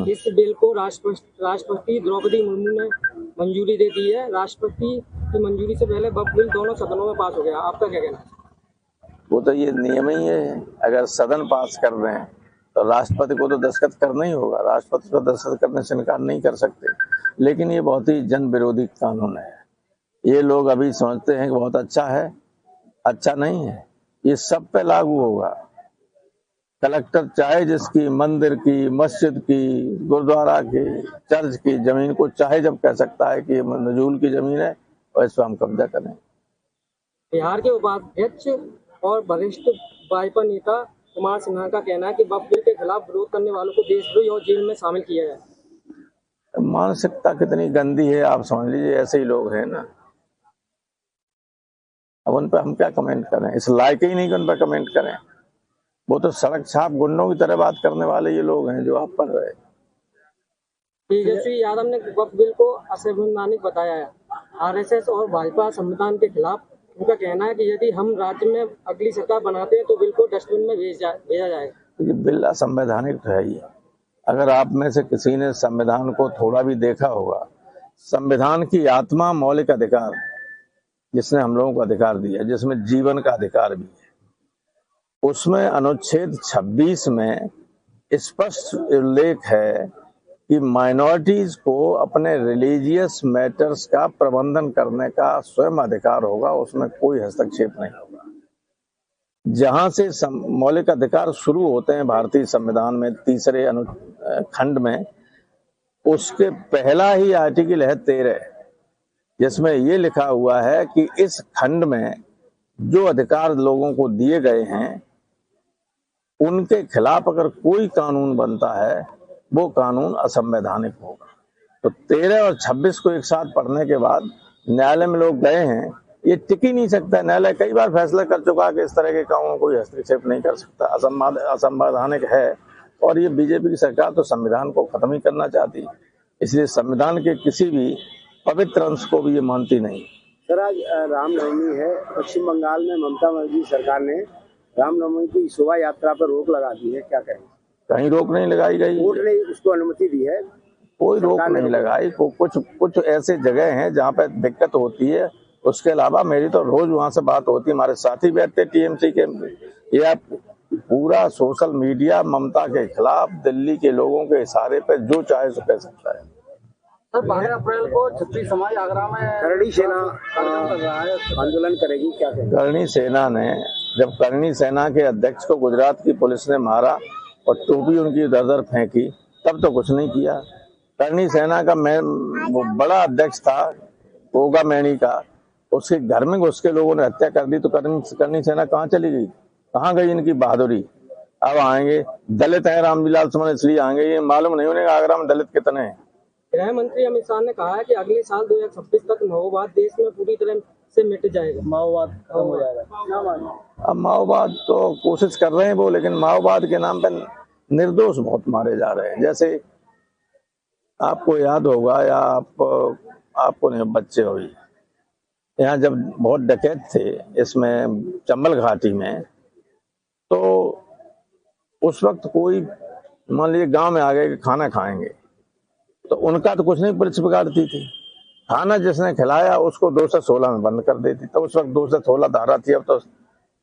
इस बिल को राष्ट्रपति द्रौपदी मुर्मू ने मंजूरी दे दी है। राष्ट्रपति की मंजूरी से पहले वक्फ बिल दोनों सदनों में पास हो गया। आपका क्या कहना है? वो तो ये नियम ही है, अगर सदन पास कर रहे हैं तो राष्ट्रपति को तो दस्तखत करना ही होगा। राष्ट्रपति को दस्तखत करने से इनकार नहीं कर सकते। लेकिन ये बहुत ही जन विरोधी कानून है। ये लोग अभी समझते हैं कि बहुत अच्छा है, अच्छा नहीं है। ये सब पे लागू होगा। कलेक्टर चाहे जिसकी मंदिर की, मस्जिद की, गुरुद्वारा की, चर्च की जमीन को चाहे जब कह सकता है कि ये नजूल की जमीन है और इस पर हम कब्जा करें। बिहार के उपाध्यक्ष और वरिष्ठ भाजपा नेता कुमार सिन्हा का कहना है कि वक्फ बिल के खिलाफ विरोध करने वालों को देशद्रोही और जेल में शामिल किया जाए। मानसिकता कितनी गंदी है आप समझ लीजिए। ऐसे ही लोग हैं ना, अब उन पर हम क्या कमेंट करें? इस लायक ही नहीं कि उन पर कमेंट करें। वो तो सड़क छाप गुंडों की तरह बात करने वाले ये लोग हैं जो आप पढ़ रहे हैं। तेजस्वी यादव ने वक्फ बिल को असंवैधानिक बताया है। आरएसएस और भाजपा संविधान के खिलाफ। उनका कहना है कि यदि हम राज्य में अगली सरकार बनाते हैं तो बिल को डस्टबिन में भेजा जाएगा। ये बिल असंवैधानिक तो है ही। अगर आप में से किसी ने संविधान को थोड़ा भी देखा होगा, संविधान की आत्मा मौलिक अधिकार, जिसने हम लोगों को अधिकार दिया, जिसमें जीवन का अधिकार भी है, उसमें अनुच्छेद 26 में स्पष्ट उल्लेख है कि माइनॉरिटीज को अपने रिलीजियस मैटर्स का प्रबंधन करने का स्वयं अधिकार होगा। उसमें कोई हस्तक्षेप नहीं होगा। जहां से मौलिक अधिकार शुरू होते हैं भारतीय संविधान में 3रे खंड में, उसके पहला ही आर्टिकल है 13, जिसमें ये लिखा हुआ है कि इस खंड में जो अधिकार लोगों को दिए गए हैं उनके खिलाफ अगर कोई कानून बनता है वो कानून असंवैधानिक होगा। तो 13 और 26 को एक साथ पढ़ने के बाद न्यायालय में लोग गए हैं, ये टिक ही नहीं सकता। न्यायालय कई बार फैसला कर चुका है कि इस तरह के कामों में कोई हस्तक्षेप नहीं कर सकता, असंवैधानिक है। और ये बीजेपी की सरकार तो संविधान को खत्म ही करना चाहती है, इसलिए संविधान के किसी भी पवित्र अंश को भी ये मानती नहीं। सर, आज रामनवमी है। पश्चिम बंगाल में ममता बनर्जी सरकार ने रामनवमी की शोभा यात्रा पर रोक लगा दी है, क्या कहें? कहीं रोक नहीं लगाई गई, कोर्ट ने उसको अनुमति दी है, कोई रोक नहीं लगाई। कुछ ऐसे जगह हैं जहाँ पे दिक्कत होती है, उसके अलावा मेरी तो रोज वहां से बात होती है। हमारे साथी बैठते टीएमसी के। ये पूरा सोशल मीडिया ममता के खिलाफ दिल्ली के लोगों के इशारे पे जो चाहे सो कह सकता है। सर, 12 अप्रैल को छत्री समाज आगरा में करणी सेना आंदोलन करेगी, क्या कहेंगे? करणी सेना ने, जब करणी सेना के अध्यक्ष को गुजरात की पुलिस ने मारा और टोपी उनकी इधर उधर फेंकी, तब तो कुछ नहीं किया। करणी सेना का वो बड़ा अध्यक्ष था गोगा मैनी का, उसके घर में घुस के लोगों ने हत्या कर दी। तो करणी सेना कहाँ चली गई? कहाँ गई इनकी बहादुरी? अब आएंगे दलित है रामविलास सुमन, इसलिए आएंगे। ये मालूम नहीं उन्हें आगरा में दलित कितने हैं। गृह मंत्री अमित शाह ने कहा है कि अगले साल 2026 तक माओवाद देश में पूरी तरह से मिट जाएगा, माओवाद खत्म हो जाएगा। अब माओवाद तो कोशिश कर रहे हैं वो, लेकिन माओवाद के नाम पर निर्दोष बहुत मारे जा रहे हैं। जैसे आपको याद होगा या आपको नहीं, बच्चे हो, यहाँ जब बहुत डकैत थे इसमें चंबल घाटी में, तो उस वक्त कोई मान लीजिए गांव में आ गए कि खाना खाएंगे, तो उनका तो कुछ नहीं, पुलिस बिगाड़ती थी। खाना जिसने खिलाया उसको 216 में बंद कर देती। तो उस वक्त 216 धारा थी, अब तो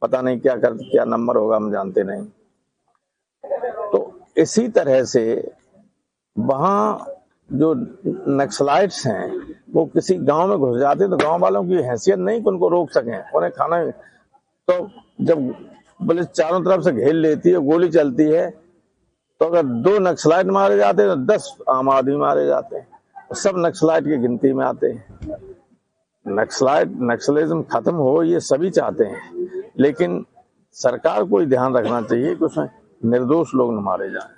पता नहीं क्या नंबर होगा, हम जानते नहीं। तो इसी तरह से वहाँ जो नक्सलाइट्स हैं वो किसी गांव में घुस जाते, तो गांव वालों की हैसियत नहीं कि उनको रोक सकें, उन्हें खाना। तो जब पुलिस चारों तरफ से घेर लेती है, गोली चलती है, तो अगर 2 नक्सलाइट मारे जाते हैं तो 10 आम आदमी मारे जाते हैं। सब नक्सलाइट की गिनती में आते हैं। नक्सलिज्म खत्म हो ये सभी चाहते हैं, लेकिन सरकार को ही ध्यान रखना चाहिए कि उसमें निर्दोष लोग न मारे जाएं।